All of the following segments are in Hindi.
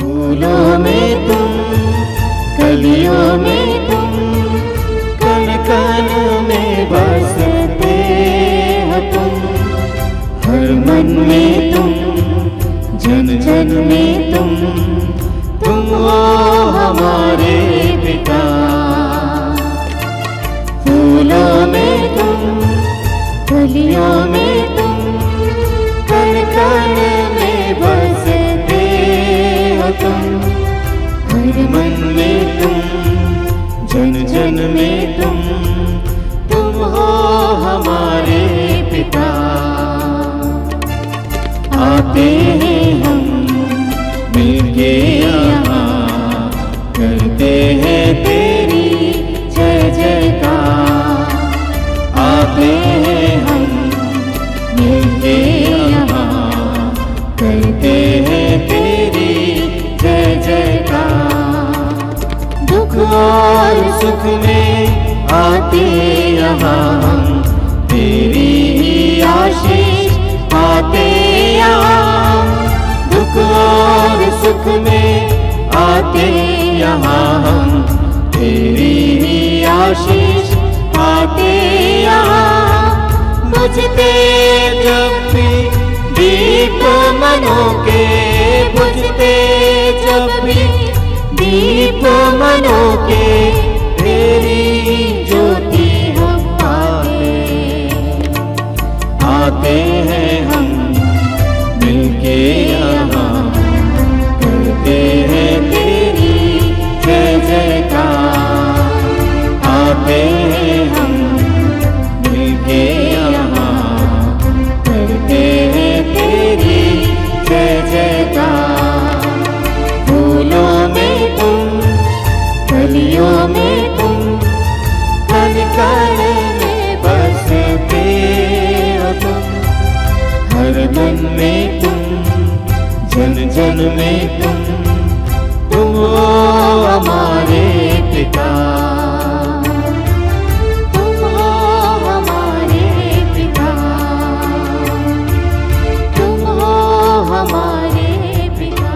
फूलों में तुम, कलियों में तुम, कण कण में बसते हो तुम। हर मन में तुम, जन जन में तुम हो हमारे पिता। फूलों में तुम, कलियों में तुम, कण कण में बसते हो तुम। हर मन में तुम, जन जन में तुम हो हमारे पिता। आते हैं हम मिलके यहाँ, करते हैं तेरी जय जयकार। आते हैं हम मिलके यहाँ, करते हैं तेरी जय जयकार। दुख और सुख में आते यहाँ हम, तेरी ही आशीष पाते यहाँ। दुख और सुख में आते यहाँ हम, तेरी ही आशीष पाते यहाँ। बुझते जब भी दीप मनों के, बुझते जब भी दीप मनों के, तेरी ज्योति हम पाते। आते हैं हम मिलके यहाँ, करते हैं तेरी जय जयकार। आते हैं हम मिलके यहाँ, करते हैं तेरी जय जयकार। फूलों में तुम, कलियों में तुम, कण कण में बसते हो तुम। हर मन में तुम, जन जन में तुम हो हमारे पिता। तुम हो हमारे पिता, तुम हो हमारे पिता।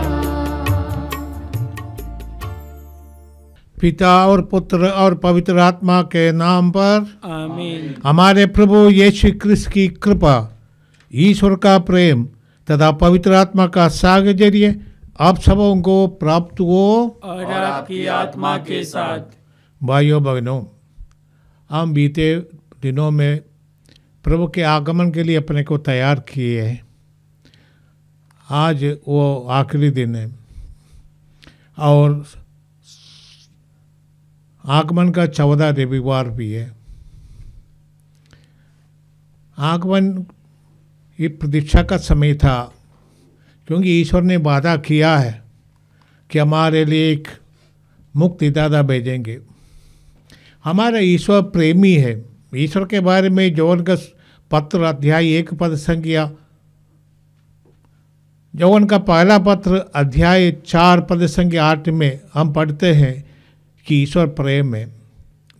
पिता और पुत्र और पवित्र आत्मा के नाम पर आमीन। हमारे प्रभु यीशु क्रिस्त की कृपा, ईश्वर का प्रेम तथा पवित्र आत्मा का साहचर्य आप सबों को प्राप्त हो और आपकी आत्मा के साथ। भाइयों बहनों, हम बीते दिनों में प्रभु के आगमन के लिए अपने को तैयार किए हैं। आज वो आखिरी दिन है और आगमन का 14 रविवार भी है। आगमन ये प्रतीक्षा का समय था, क्योंकि ईश्वर ने वादा किया है कि हमारे लिए एक मुक्तिदाता भेजेंगे। हमारा ईश्वर प्रेमी है। ईश्वर के बारे में यौवन का पत्र अध्याय 1 पद संख्या, यौवन का पहला पत्र अध्याय 4 पद संख्या 8 में हम पढ़ते हैं कि ईश्वर प्रेम है।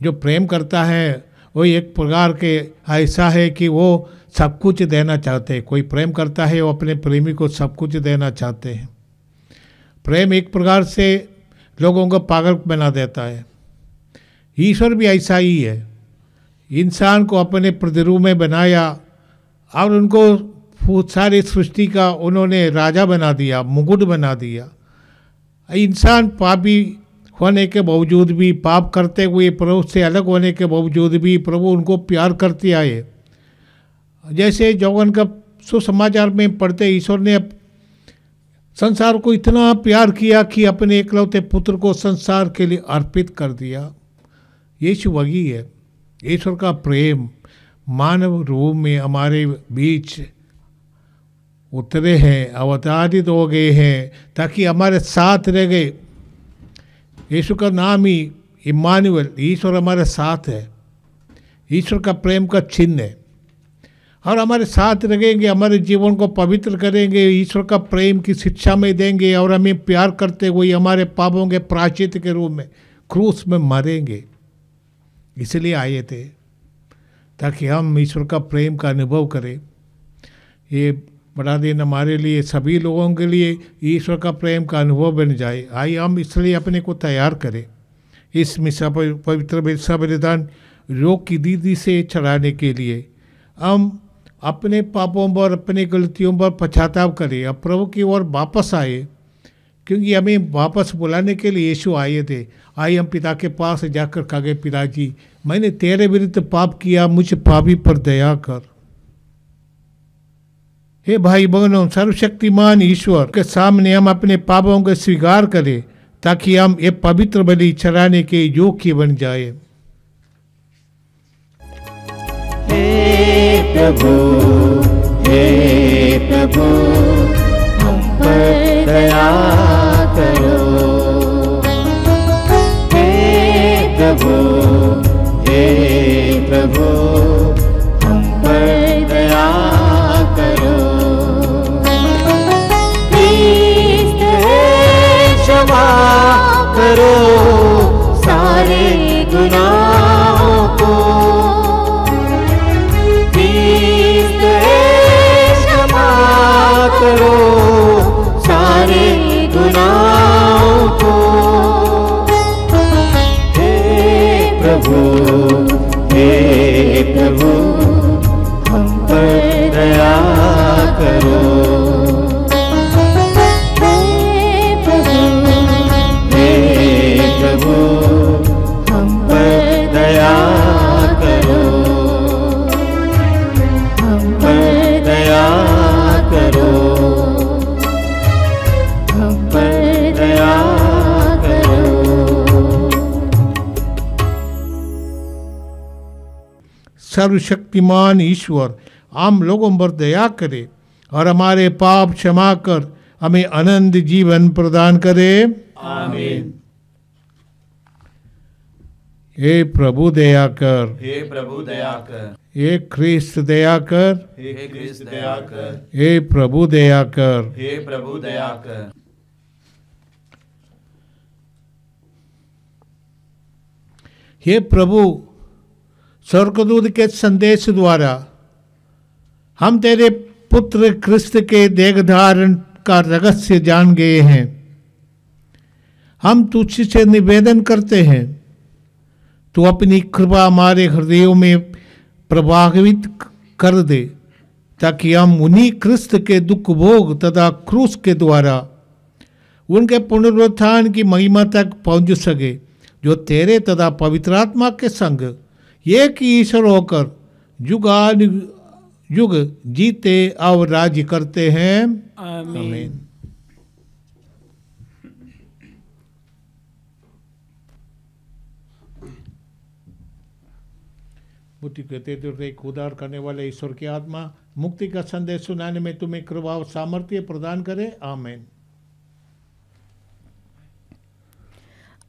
जो प्रेम करता है वो एक प्रकार के ऐसा है कि वो सब कुछ देना चाहते हैं। कोई प्रेम करता है वो अपने प्रेमी को सब कुछ देना चाहते हैं। प्रेम एक प्रकार से लोगों को पागल बना देता है। ईश्वर भी ऐसा ही है। इंसान को अपने प्रतिरूप में बनाया और उनको सारी सृष्टि का उन्होंने राजा बना दिया, मुकुट बना दिया। इंसान पापी होने के बावजूद भी, पाप करते हुए प्रभु से अलग होने के बावजूद भी प्रभु उनको प्यार करते आए। जैसे यौवन का सुसमाचार में पढ़ते, ईश्वर ने संसार को इतना प्यार किया कि अपने एकलौते पुत्र को संसार के लिए अर्पित कर दिया। यीशु वही है। ईश्वर का प्रेम मानव रूप में हमारे बीच उतरे हैं, अवतारित हो गए हैं ताकि हमारे साथ रह गए। यीशु का नाम ही इम्मानुएल, ईश्वर हमारे साथ है। ईश्वर का प्रेम का चिन्ह है और हमारे साथ रहेंगे, हमारे जीवन को पवित्र करेंगे, ईश्वर का प्रेम की शिक्षा में देंगे और हमें प्यार करते हुए हमारे पापों के प्रायश्चित के रूप में क्रूस में मरेंगे। इसलिए आए थे ताकि हम ईश्वर का प्रेम का अनुभव करें। ये बड़ा दिन हमारे लिए, सभी लोगों के लिए ईश्वर का प्रेम का अनुभव बन जाए। आइए हम इसलिए अपने को तैयार करें इस मिसा पवित्र मिसा बलिदान रोग की दीदी से चढ़ाने के लिए। हम अपने पापों पर, अपनी गलतियों पर पश्चाताप करें, अब प्रभु की ओर वापस आए, क्योंकि हमें वापस बुलाने के लिए यीशु आए थे। आइए हम पिता के पास जाकर कहे, पिताजी मैंने तेरे विरुद्ध पाप किया, मुझ पापी पर दया कर। हे भाई बहनों, सर्वशक्तिमान ईश्वर के सामने हम अपने पापों को स्वीकार करें ताकि हम ये पवित्र बलि चढ़ाने के योग्य बन जाए। हे प्रभु हम पर दया करो। हे प्रभु हम पर दया करो। क्रिस्त क्षमा करो सारे गुनाहों को। करो सारे गुनाहों को। हे प्रभु हम पर दया करो। हे प्रभु हम पर दया करो। हम पर दया करो। सर्वशक्तिमान ईश्वर हम लोगों पर दया करे और हमारे पाप क्षमा कर हमें अनंत जीवन प्रदान करे। आमीन। हे प्रभु दया कर। हे प्रभु दया कर। हे ख्रिस्त दया कर। हे ख्रिस्त दया कर। हे प्रभु दया कर। हे प्रभु दया कर। हे प्रभु, स्वर्गदूत के संदेश द्वारा हम तेरे पुत्र क्रिस्त के देहधारण का रहस्य जान गए हैं। हम तुझसे निवेदन करते हैं, तू अपनी कृपा हमारे हृदयों में प्रभावित कर दे, ताकि हम उन्हीं क्रिस्त के दुख भोग तथा क्रूस के द्वारा उनके पुनरुत्थान की महिमा तक पहुंच सके, जो तेरे तथा पवित्र आत्मा के संग एक ही ईश्वर होकर युगानुयुग जीते और राज्य करते हैं। आमीन। बुद्धि कहते थे उद्धार करने वाले ईश्वर की आत्मा मुक्ति का संदेश सुनाने में तुम्हें कृपा और सामर्थ्य प्रदान करे। आमीन।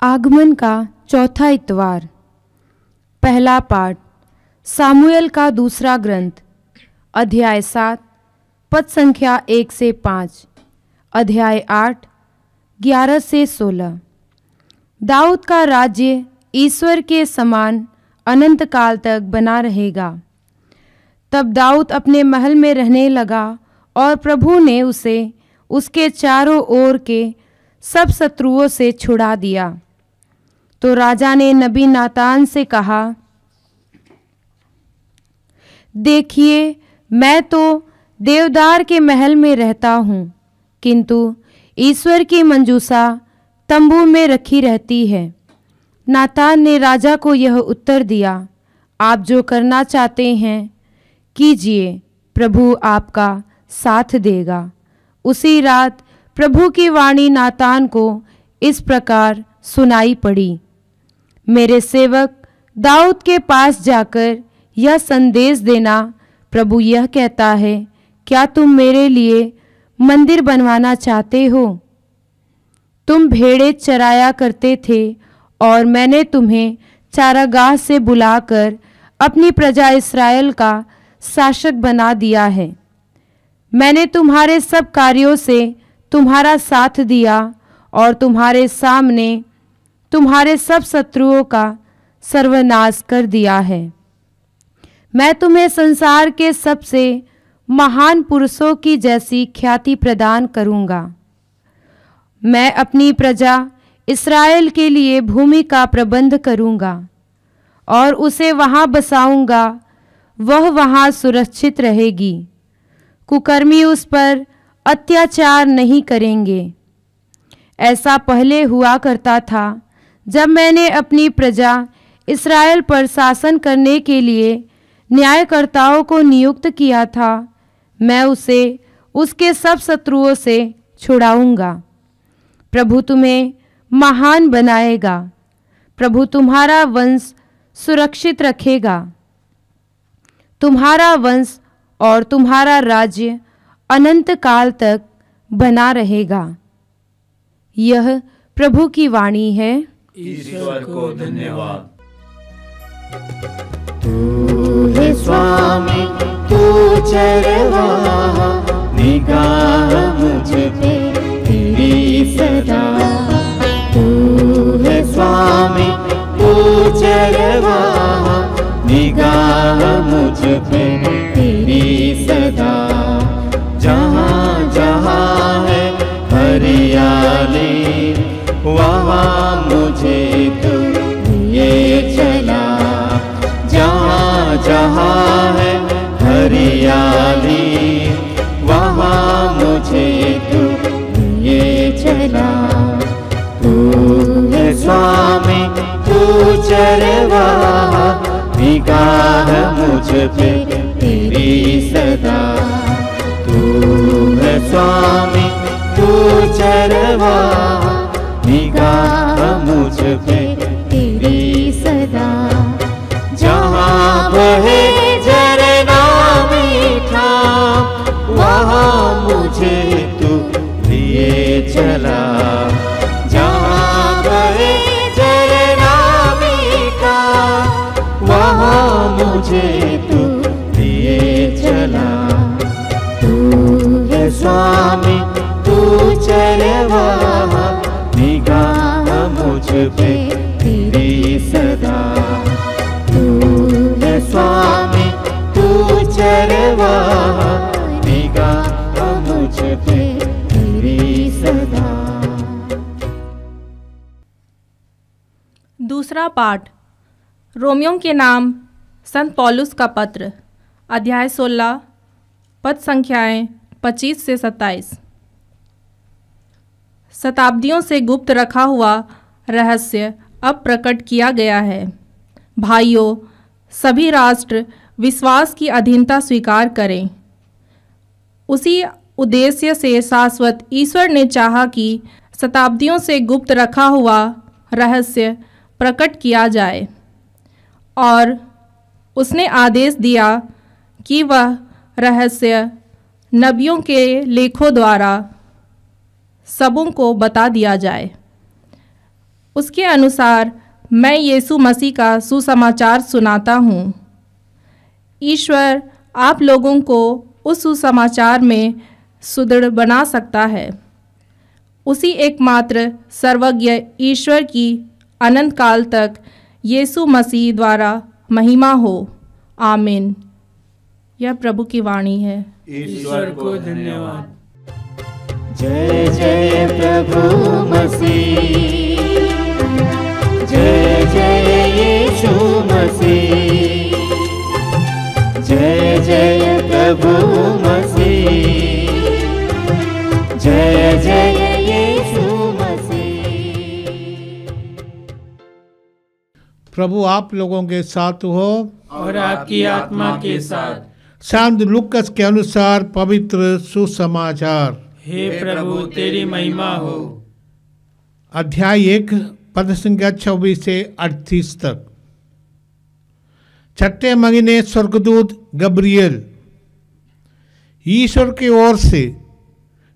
आगमन का चौथा इतवार। पहला पाठ सामुएल का दूसरा ग्रंथ, अध्याय 7 पद संख्या 1 से 5, अध्याय 8 11 से 16। दाऊद का राज्य ईश्वर के समान अनंत काल तक बना रहेगा। तब दाऊद अपने महल में रहने लगा और प्रभु ने उसे उसके चारों ओर के सब शत्रुओं से छुड़ा दिया। तो राजा ने नबी नातान से कहा, देखिए मैं तो देवदार के महल में रहता हूँ, किंतु ईश्वर की मंजूसा तंबू में रखी रहती है। नातान ने राजा को यह उत्तर दिया, आप जो करना चाहते हैं कीजिए, प्रभु आपका साथ देगा। उसी रात प्रभु की वाणी नातान को इस प्रकार सुनाई पड़ी, मेरे सेवक दाऊद के पास जाकर यह संदेश देना, प्रभु यह कहता है, क्या तुम मेरे लिए मंदिर बनवाना चाहते हो? तुम भेड़ें चराया करते थे और मैंने तुम्हें चारागाह से बुलाकर अपनी प्रजा इस्राएल का शासक बना दिया है। मैंने तुम्हारे सब कार्यों से तुम्हारा साथ दिया और तुम्हारे सामने तुम्हारे सब शत्रुओं का सर्वनाश कर दिया है। मैं तुम्हें संसार के सबसे महान पुरुषों की जैसी ख्याति प्रदान करूँगा। मैं अपनी प्रजा इस्राएल के लिए भूमि का प्रबंध करूँगा और उसे वहाँ बसाऊँगा। वह वहाँ सुरक्षित रहेगी। कुकर्मी उस पर अत्याचार नहीं करेंगे। ऐसा पहले हुआ करता था जब मैंने अपनी प्रजा इस्राएल पर शासन करने के लिए न्यायकर्ताओं को नियुक्त किया था। मैं उसे उसके सब शत्रुओं से छुड़ाऊंगा। प्रभु तुम्हें महान बनाएगा। प्रभु तुम्हारा वंश सुरक्षित रखेगा। तुम्हारा वंश और तुम्हारा राज्य अनंत काल तक बना रहेगा। यह प्रभु की वाणी है। ईश्वर को धन्यवाद। तू है स्वामी, तू चरवाहा, निगाह मुझ पे तेरी सदा। तू है स्वामी, तू चरवाहा, निगाह मुझ पे तेरी सदा। जहाँ जहाँ है हरियाली, वहाँ मुझे तू लिए चला। जहाँ जहाँ है हरियाली, वहाँ मुझे तू लिए चला। तू है स्वामी, तू चरवाहा, निगाह मुझ पे तेरी सदा। तू है स्वामी, तू चरवाहा, निगाह मुझ पे तेरी सदा। जहाँ बहे झरना मीठा, वहाँ मुझे तू लिए चला। जहाँ बहे झरना मीठा, वहाँ मुझे तू लिए चला। तू है स्वामी, तू चरवाहा, निगाह मुझ पे तेरी सदा। तू है स्वामी, तू चरवाहा, निगाह मुझ पे तेरी सदा। दूसरा पाठ रोमियों के नाम संत पौलुस का पत्र, अध्याय 16, पद संख्याएं 25 से 27। शताब्दियों से गुप्त रखा हुआ रहस्य अब प्रकट किया गया है। भाइयों, सभी राष्ट्र विश्वास की अधीनता स्वीकार करें। उसी उद्देश्य से शाश्वत ईश्वर ने चाहा कि शताब्दियों से गुप्त रखा हुआ रहस्य प्रकट किया जाए, और उसने आदेश दिया कि वह रहस्य नबियों के लेखों द्वारा सबों को बता दिया जाए। उसके अनुसार मैं यीशु मसीह का सुसमाचार सुनाता हूँ। ईश्वर आप लोगों को उस सुसमाचार में सुदृढ़ बना सकता है। उसी एकमात्र सर्वज्ञ ईश्वर की अनंत काल तक यीशु मसीह द्वारा महिमा हो। आमीन। यह प्रभु की वाणी है। ईश्वर को धन्यवाद। जय जय प्रभु मसीह, जय जय यीशु मसीह। जय जय प्रभु मसीह, जय जय यीशु मसीह। प्रभु आप लोगों के साथ हो और आपकी आत्मा के साथ। शांत लूकस के अनुसार पवित्र सुसमाचार। हे प्रभु तेरी महिमा हो। अध्याय 1 पद संख्या 26 से 38 तक। छठे महीने स्वर्गदूत गब्रियल ईश्वर की ओर से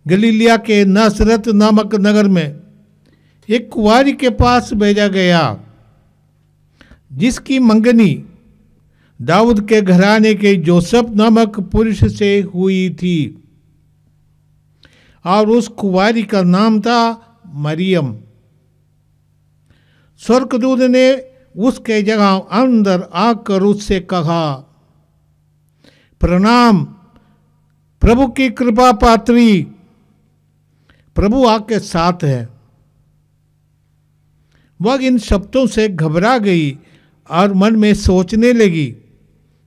गलीलिया के नासरत नामक नगर में एक कुंवारी के पास भेजा गया, जिसकी मंगनी दाऊद के घराने के जोसेफ नामक पुरुष से हुई थी, और उस कुंवारी का नाम था मरियम। स्वर्गदूत ने उसके जगह अंदर आकर उससे कहा, प्रणाम प्रभु की कृपा पात्री, प्रभु आपके साथ है। वह इन शब्दों से घबरा गई और मन में सोचने लगी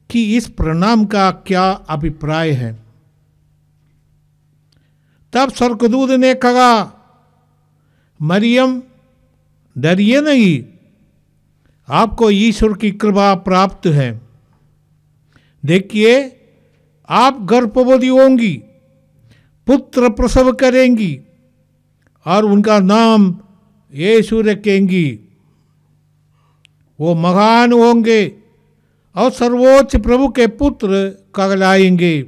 कि इस प्रणाम का क्या अभिप्राय है। तब स्वर्गदूत ने कहा, मरियम डरिए नहीं, आपको ईश्वर की कृपा प्राप्त है। देखिए, आप गर्भवती होंगी, पुत्र प्रसव करेंगी और उनका नाम यीशु रखेंगी। वो महान होंगे और सर्वोच्च प्रभु के पुत्र कहलाएंगे।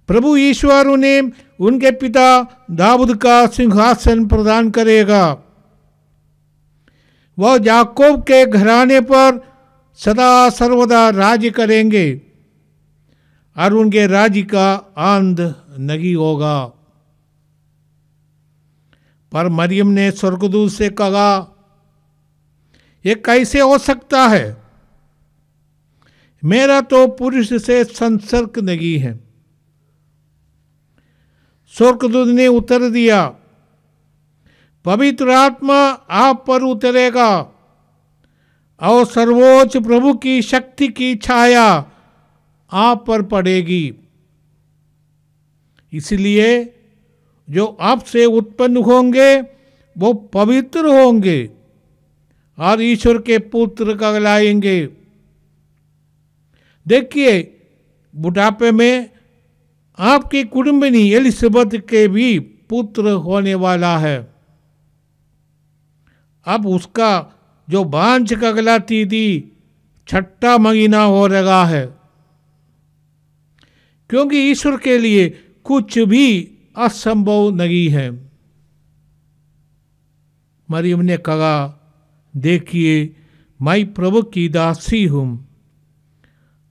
प्रभु ईश्वर उन्हें उनके पिता दाऊद का सिंहासन प्रदान करेगा। वह याकूब के घराने पर सदा सर्वदा राज्य करेंगे और उनके राज्य का अंत नहीं होगा। पर मरियम ने स्वर्गदूत से कहा, ये कैसे हो सकता है? मेरा तो पुरुष से संसर्ग नहीं है। स्वर्गदूत ने उत्तर दिया, पवित्र आत्मा आप पर उतरेगा और सर्वोच्च प्रभु की शक्ति की छाया आप पर पड़ेगी। इसलिए जो आपसे उत्पन्न होंगे वो पवित्र होंगे और ईश्वर के पुत्र कहलाएंगे। देखिए, बुढ़ापे में आपकी कुटुंबिनी एलिजाबेथ के भी पुत्र होने वाला है। अब उसका जो बांझ कहलाती थी, 6ठा महीना हो रहा है, क्योंकि ईश्वर के लिए कुछ भी असंभव नहीं है। मरियम ने कहा, देखिए, मैं प्रभु की दासी हूँ,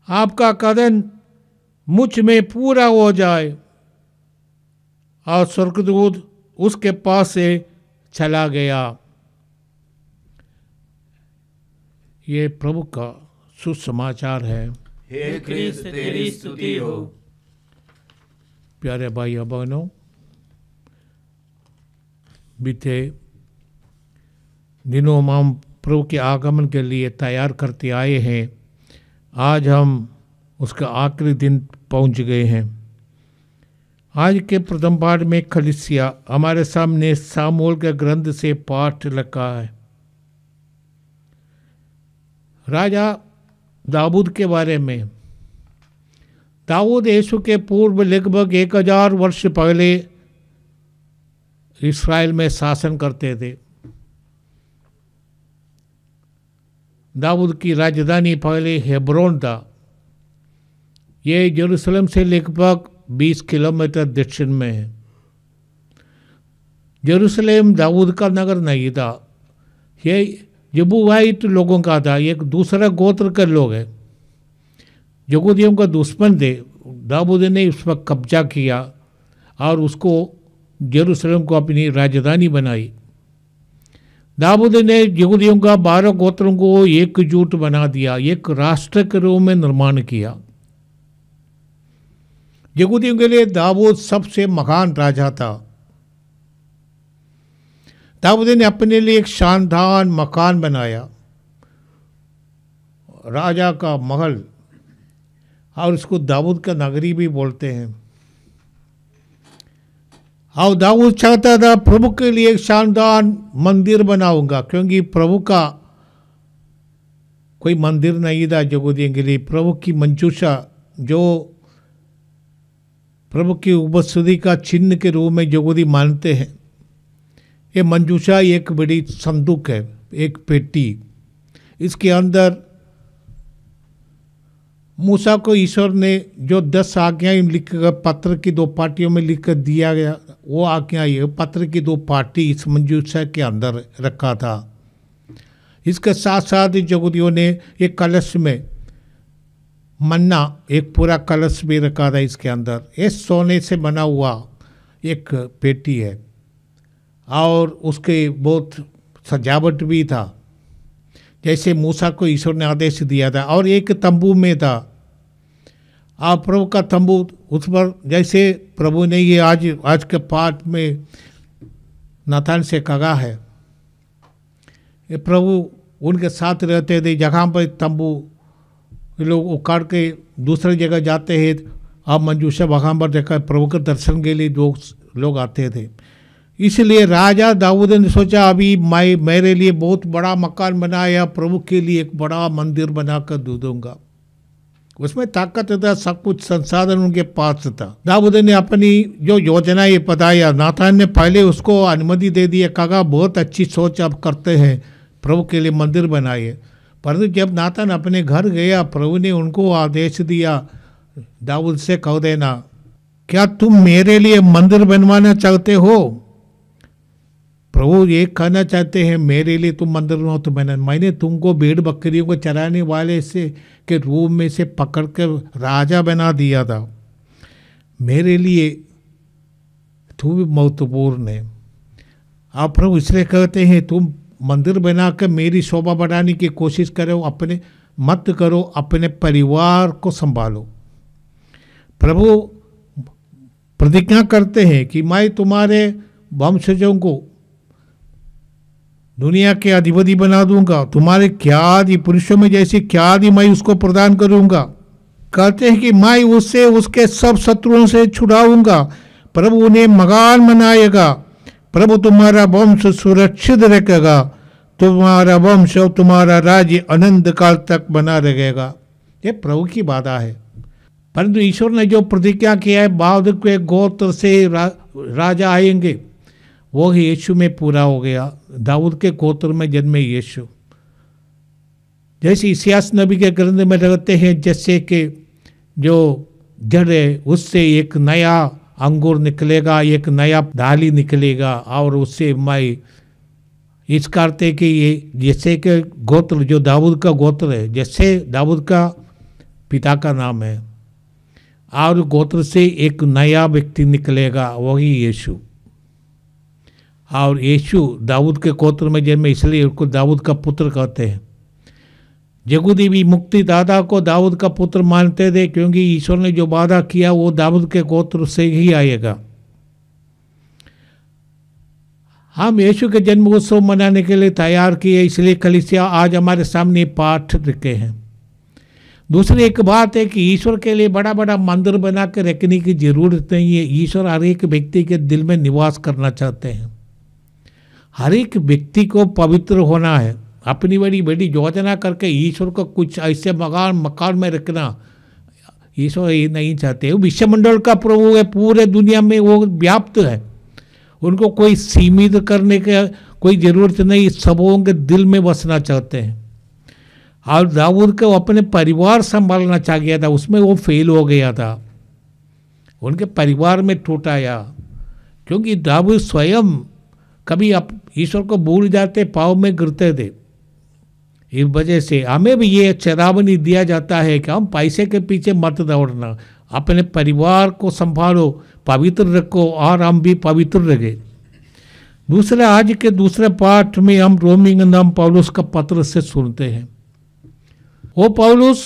आपका कदन मुझ में पूरा हो जाए। और स्वर्गदूत उसके पास से चला गया। ये प्रभु का सुसमाचार है। हे क्रिस्त तेरी स्तुति हो। प्यारे भाई और बहनों, बीते दिनों हम प्रभु के आगमन के लिए तैयार करते आए हैं। आज हम उसका आखिरी दिन पहुंच गए हैं। आज के प्रथम पाठ में कलीसिया हमारे सामने सामुएल के ग्रंथ से पाठ रखा है। राजा दाऊद के बारे में। दाऊद यीशु के पूर्व लगभग 1000 वर्ष पहले इस्राएल में शासन करते थे। दाऊद की राजधानी पहले हेब्रोन था। ये यरूशलेम से लगभग 20 किलोमीटर दक्षिण में है। यरूशलेम दाऊद का नगर नहीं था, ये यबूवाइट लोगों का था। एक दूसरा गोत्र के लोग हैं, यहूदियों का दुश्मन थे। दाऊद ने उस पर कब्जा किया और उसको यरूशलेम को अपनी राजधानी बनाई। दाऊद ने यहूदियों का 12 गोत्रों को एकजुट बना दिया, एक राष्ट्र के रूप में निर्माण किया। यहूदियों के लिए दाऊद सबसे महान राजा था। दाऊद ने अपने लिए एक शानदार मकान बनाया, राजा का महल, और इसको दाऊद का नगरी भी बोलते हैं। और दाऊद चाहता था प्रभु के लिए एक शानदार मंदिर बनाऊंगा, क्योंकि प्रभु का कोई मंदिर नहीं था यहूदियों के लिए। प्रभु की मंजूषा, जो प्रभु की उपस्थिति का चिन्ह के रूप में यहूदी मानते हैं, ये मंजूषा एक बड़ी संदूक है, एक पेटी। इसके अंदर मूसा को ईश्वर ने जो 10 आज्ञाएं लिखकर पत्र की 2 पार्टियों में लिखकर दिया गया, वो आज्ञाएं पत्र की 2 पार्टी इस मंजूषा के अंदर रखा था। इसके साथ साथ यहूदियों ने एक कलश में मन्ना, एक पूरा कलश भी रखा था इसके अंदर। ये सोने से बना हुआ एक पेटी है और उसके बहुत सजावट भी था, जैसे मूसा को ईश्वर ने आदेश दिया था। और एक तंबू में था आप प्रभु का तंबू उस पर, जैसे प्रभु ने ये आज के पाठ में नाथान से कहा है, ये प्रभु उनके साथ रहते थे। जहाँ पर तंबू लोग उखाड़ के दूसरी जगह जाते हैं, अब मंजूषा वहाँ पर देखा प्रभु के दर्शन के लिए लोग आते थे। इसलिए राजा दाऊद ने सोचा अभी मैं मेरे लिए बहुत बड़ा मकान बनाया, प्रभु के लिए एक बड़ा मंदिर बनाकर दे दूंगा। उसमें ताकत था, सब कुछ संसाधन उनके पास था। दाऊद ने अपनी जो योजना ये बताया, नाथान ने पहले उसको अनुमति दे दिया, कहा बहुत अच्छी सोच आप करते हैं, प्रभु के लिए मंदिर बनाइए। परंतु जब नाथान अपने घर गया, प्रभु ने उनको आदेश दिया, दाऊद से कह देना, क्या तुम मेरे लिए मंदिर बनवाना चाहते हो? प्रभु ये कहना चाहते हैं मेरे लिए तुम मंदिर बनाओ तो मैंने तुमको भेड़ बकरियों को चराने वाले से के रूप में से पकड़ कर राजा बना दिया था, मेरे लिए तू भी महत्वपूर्ण है। आप प्रभु इसलिए कहते हैं तुम मंदिर बनाकर मेरी शोभा बढ़ाने की कोशिश करो, अपने मत करो, अपने परिवार को संभालो। प्रभु प्रतिज्ञा करते हैं कि मैं तुम्हारे वंशजों को दुनिया के अधिपति बना दूंगा, तुम्हारे ख्याति पुरुषों में जैसी ख्याति मैं उसको प्रदान करूंगा। कहते हैं कि मैं उससे उसके सब शत्रुओं से छुड़ाऊंगा, प्रभु उन्हें मकान बनाएगा, प्रभु तुम्हारा वंश सुरक्षित रखेगा, तुम्हारा वंश और तुम्हारा राज्य अनंत काल तक बना रहेगा। ये प्रभु की वादा है। परंतु ईश्वर ने जो प्रतिज्ञा किया है, दाऊद के गोत्र से राजा आएंगे, वो ही यीशु में पूरा हो गया। दाऊद के गोत्र में जन्मे यीशु। जैसे इसियास नबी के ग्रंथ में रहते हैं, जैसे कि जो जड़ है उससे एक नया अंगूर निकलेगा, एक नया डाली निकलेगा, और उससे मैं इस करते कि ये जैसे कि गोत्र जो दाऊद का गोत्र है, जैसे दाऊद का पिता का नाम है, और गोत्र से एक नया व्यक्ति निकलेगा, वही यीशु। और यीशु दाऊद के गोत्र में जन्मे, इसलिए उसको दाऊद का पुत्र कहते हैं। यहूदी भी मुक्तिदाता को दाऊद का पुत्र मानते थे, क्योंकि ईश्वर ने जो वादा किया वो दाऊद के गोत्र से ही आएगा। हम यीशु के जन्म उत्सव मनाने के लिए तैयार किए, इसलिए कलीसिया आज हमारे सामने पाठ रखे हैं। दूसरी एक बात है कि ईश्वर के लिए बड़ा बड़ा मंदिर बना के रखने की जरूरत नहीं है। ईश्वर हर एक व्यक्ति के दिल में निवास करना चाहते हैं। हर एक व्यक्ति को पवित्र होना है। अपनी बड़ी बड़ी योजना करके ईश्वर को कुछ ऐसे मकान में रखना ईश्वर ये नहीं चाहते। वो विश्वमंडल का प्रभु है, पूरे दुनिया में वो व्याप्त है, उनको कोई सीमित करने की कोई ज़रूरत नहीं, सबों के दिल में बसना चाहते हैं। और दाऊद को अपने परिवार संभालना चाह गया था, उसमें वो फेल हो गया था, उनके परिवार में टूट आया, क्योंकि दाऊद स्वयं कभी ईश्वर को भूल जाते, पाँव में गिरते थे। इस वजह से हमें भी ये चेतावनी दिया जाता है कि हम पैसे के पीछे मत दौड़ना, अपने परिवार को संभालो, पवित्र रखो, और हम भी पवित्र रहे। दूसरा, आज के दूसरे पाठ में हम रोमी के नाम पौलुस का पत्र से सुनते हैं। वो पौलुस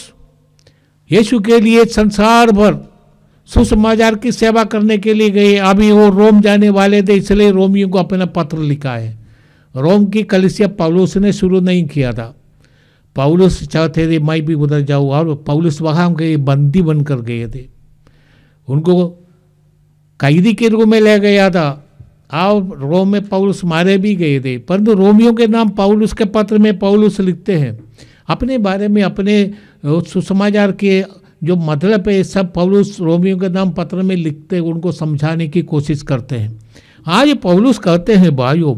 यीशु के लिए संसार भर सुसमाचार की सेवा करने के लिए गए। अभी वो रोम जाने वाले थे, इसलिए रोमियों को अपना पत्र लिखा है। रोम की कलीसिया पौलुस ने शुरू नहीं किया था। पौलुस चाहते थे मैं भी उधर जाऊँ, और पौलुस वहाँ गए, बंदी बनकर गए थे, उनको कैदी के रूप में ले गया था, और रोम में पौलुस मारे भी गए थे। परंतु रोमियों के नाम पौलुस के पत्र में पौलुस लिखते हैं अपने बारे में, अपने सुसमाचार के जो मतलब है सब पौलुस रोमियों के नाम पत्र में लिखते, उनको समझाने की कोशिश करते हैं। आज पौलुस कहते हैं, भाइयों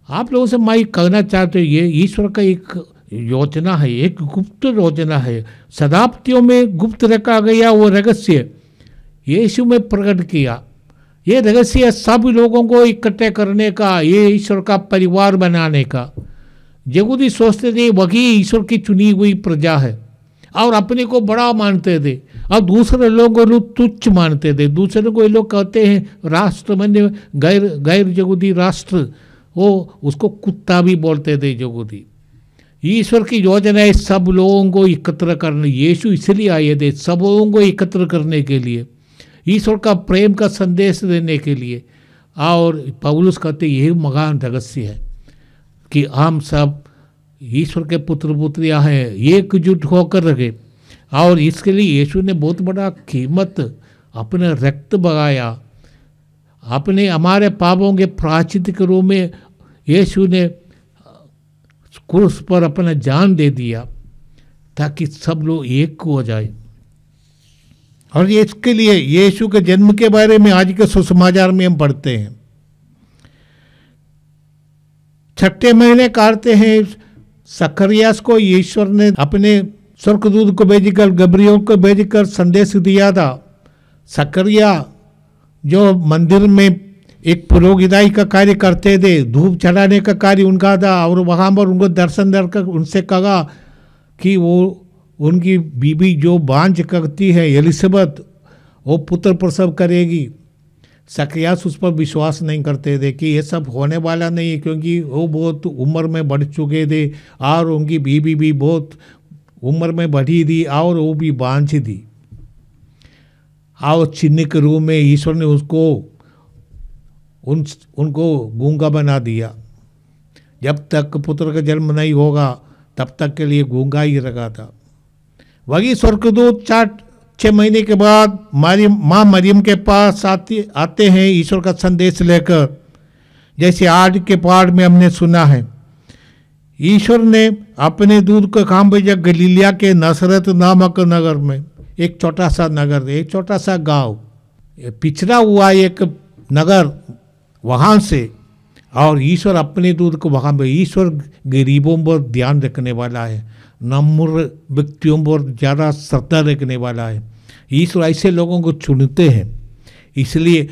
आप लोगों से मैं कहना चाहते हैं, ये ईश्वर का एक योजना है, एक गुप्त योजना है, शताब्दियों में गुप्त रखा गया वो रहस्य यीशु में प्रकट किया। ये रहस्य सब लोगों को इकट्ठे करने का, ये ईश्वर का परिवार बनाने का। यहूदी सोचते थे वही ईश्वर की चुनी हुई प्रजा है, और अपने को बड़ा मानते थे, और दूसरे लोगों को तुच्छ मानते थे। दूसरे को ये लोग कहते हैं राष्ट्र माने गैर यहूदी राष्ट्र, वो उसको कुत्ता भी बोलते थे यहूदी। ईश्वर की योजना है सब लोगों को एकत्र करने। यीशु इसलिए आए थे सब लोगों को एकत्र करने के लिए, ईश्वर का प्रेम का संदेश देने के लिए। और पौलुस कहते यही महान रहस्य है कि हम सब ईश्वर के पुत्र पुत्रियाँ हैं, एकजुट होकर रहे। और इसके लिए यीशु ने बहुत बड़ा कीमत अपने रक्त बहाया, अपने हमारे पापों के प्रायश्चित के रूप में यीशु ने क्रूस पर अपना जान दे दिया ताकि सब लोग एक हो जाए। और इसके लिए यीशु के जन्म के बारे में आज के सुसमाचार में हम पढ़ते हैं। 6ठे महीने काटते हैं जकरियास को ईश्वर ने अपने स्वर्गदूत को भेजकर, गब्रियल को भेजकर संदेश दिया था। जकरिया जो मंदिर में एक पुरोहिताई का कार्य करते थे, धूप चढ़ाने का कार्य उनका था। और वहाँ पर उनको दर्शन देकर उनसे कहा कि वो उनकी बीबी जो बांझ करती है एलिसबत, वो पुत्र प्रसव करेगी। जकरियास उस पर विश्वास नहीं करते थे कि ये सब होने वाला नहीं है, क्योंकि वो बहुत उम्र में बढ़ चुके थे और उनकी बीबी भी बहुत उम्र में बढ़ी थी और वो भी बांझ थी। और चिन्ह के रूप में ईश्वर ने उनको गूंगा बना दिया। जब तक पुत्र का जन्म नहीं होगा तब तक के लिए गूंगा ही रखा था। वही स्वर्गदूत 6 महीने के बाद माँ मरियम के पास आते हैं ईश्वर का संदेश लेकर। जैसे आज के पाठ में हमने सुना है, ईश्वर ने अपने दूत को काम भेजा गलीलिया के नसरत नामक नगर में। एक छोटा सा नगर, एक छोटा सा गांव, पिछड़ा हुआ एक नगर, वहाँ से। और ईश्वर अपने दूत को वहाँ पे, ईश्वर गरीबों पर ध्यान रखने वाला है, नम्र व्यक्तियों पर ज़्यादा श्रद्धा रखने वाला है। ईश्वर ऐसे लोगों को चुनते हैं। इसलिए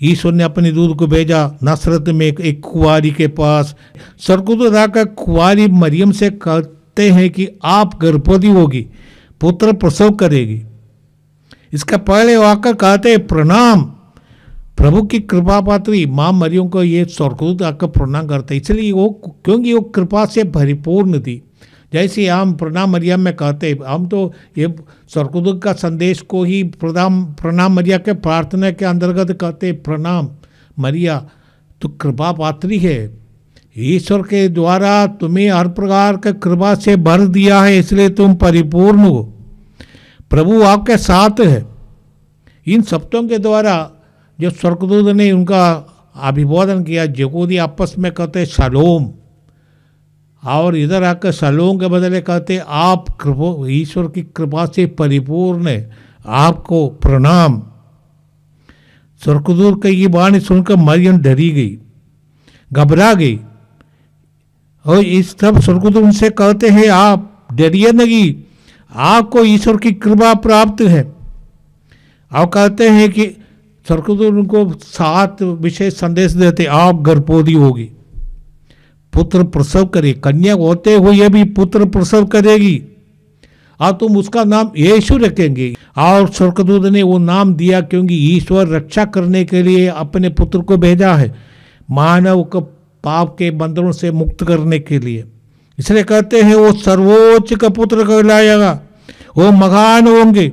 ईश्वर ने अपने दूत को भेजा नसरत में एक कुंवारी के पास। स्वर्गदूत आकर कुंवारी मरियम से कहते हैं कि आप गर्भवती होगी, पुत्र प्रसव करेगी। इसका पहले आकर कहते हैं प्रणाम, प्रभु की कृपा पात्री माँ मरियम को ये स्वर्गदूत आकर प्रणाम करते, इसलिए वो क्योंकि वो कृपा से परिपूर्ण थी। जैसे हम प्रणाम मरियम में कहते हैं, हम तो ये स्वर्गदूत का संदेश को ही प्रणाम मरिया के प्रार्थना के अंतर्गत कहते हैं, प्रणाम मरिया तो कृपा पात्री है, ईश्वर के द्वारा तुम्हें हर प्रकार के कृपा से भर दिया है, इसलिए तुम परिपूर्ण हो, प्रभु आपके साथ है। इन शब्दों के द्वारा जो स्वर्गदूत ने उनका अभिवादन किया, यहूदी आपस में कहते शलोम, और इधर आकर शलोम के बदले कहते आप ईश्वर की कृपा से परिपूर्ण है, आपको प्रणाम। स्वर्गदूत की ये वाणी सुनकर मरियम डरी गई, घबरा गई। और इस सब स्वर्गदूत उनसे कहते हैं आप डरिए नहीं, आपको ईश्वर की कृपा प्राप्त है। और कहते हैं कि स्वर्गदूत उनको 7 विशेष संदेश देते, आप गर्भवती होगी, पुत्र प्रसव करे, कन्या होते हुए भी पुत्र प्रसव करेगी और तुम उसका नाम यीशु रखेंगे। और स्वर्गदूत ने वो नाम दिया क्योंकि ईश्वर रक्षा करने के लिए अपने पुत्र को भेजा है, मानव को पाप के बंधनों से मुक्त करने के लिए। इसलिए कहते हैं वो सर्वोच्च का पुत्र कहलाएगा, वो महान होंगे।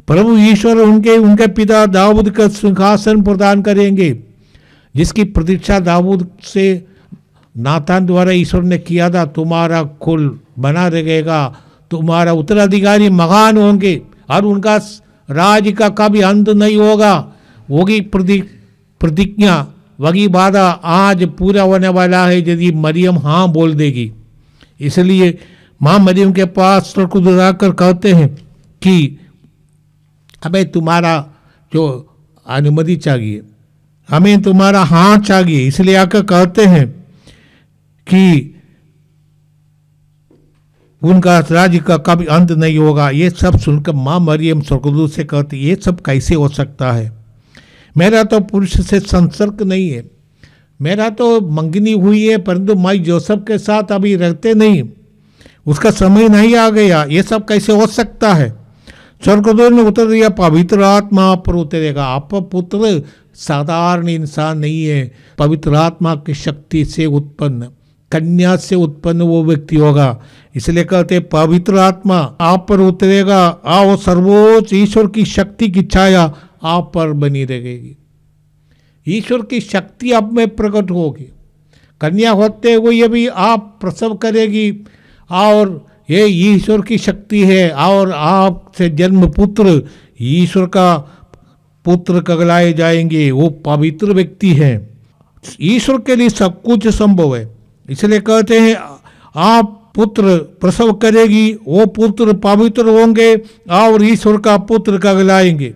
प्रभु ईश्वर उनके पिता दाऊद का सिंहासन प्रदान करेंगे, जिसकी प्रतीक्षा दाऊद से नातान द्वारा ईश्वर ने किया था। तुम्हारा कुल बना रहेगा, तुम्हारा उत्तराधिकारी महान होंगे और उनका राज का कभी अंत नहीं होगा। वही प्रतिज्ञा, वही वादा आज पूरा होने वाला है यदि मरियम हाँ बोल देगी। इसलिए माँ मरियम के पास स्वर्गदूत आकर कहते हैं कि हमें तुम्हारा जो अनुमति चाहिए, हमें तुम्हारा हाँ चाहिए। इसलिए आकर कहते हैं कि उनका राज्य का कभी अंत नहीं होगा। ये सब सुनकर माँ मरियम स्वर्गदूत से कहती, ये सब कैसे हो सकता है? मेरा तो पुरुष से संसर्ग नहीं है, मेरा तो मंगनी हुई है, परंतु माई जोसेफ के साथ अभी रहते नहीं, उसका समय नहीं आ गया, ये सब कैसे हो सकता है? स्वर्गदूत ने उत्तर दिया, पवित्र आत्मा पर उतरेगा। आपका पुत्र साधारण इंसान नहीं है, पवित्र आत्मा की शक्ति से उत्पन्न, कन्या से उत्पन्न वो व्यक्ति होगा। इसलिए कहते पवित्र आत्मा आप पर उतरेगा और सर्वोच्च ईश्वर की शक्ति की छाया आप पर बनी रहेगी। ईश्वर की शक्ति आप में प्रकट होगी। कन्या होते हुए भी आप प्रसव करेगी और ये ईश्वर की शक्ति है और आपसे जन्म पुत्र ईश्वर का पुत्र कहलाए जाएंगे। वो पवित्र व्यक्ति है। ईश्वर के लिए सब कुछ संभव है। इसलिए कहते हैं आप पुत्र प्रसव करेगी, वो पुत्र पवित्र होंगे और ईश्वर का पुत्र कहलाएंगे।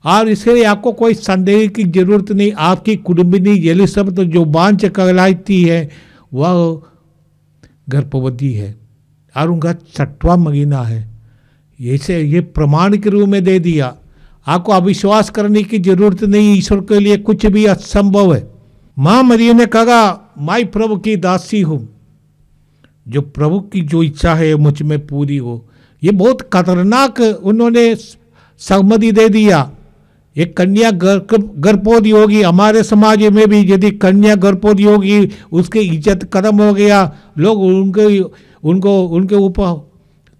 और इसलिए आपको कोई संदेह की जरूरत नहीं। आपकी कुटुंबिनी एलिसबेथ जो बांझ कहलाती है वह गर्भवती है और उनका 6वां महीना है। ऐसे ये प्रमाण के रूप में दे दिया। आपको अविश्वास करने की जरूरत नहीं। ईश्वर के लिए कुछ भी असंभव है। माँ मरियम ने कहा मैं प्रभु की दासी हूँ, जो प्रभु की जो इच्छा है मुझ में पूरी हो। ये बहुत खतरनाक उन्होंने सहमति दे दिया। एक कन्या गर्भवती होगी। हमारे समाज में भी यदि कन्या गर्भवती होगी उसकी इज्जत खत्म हो गया। लोग उनके ऊपर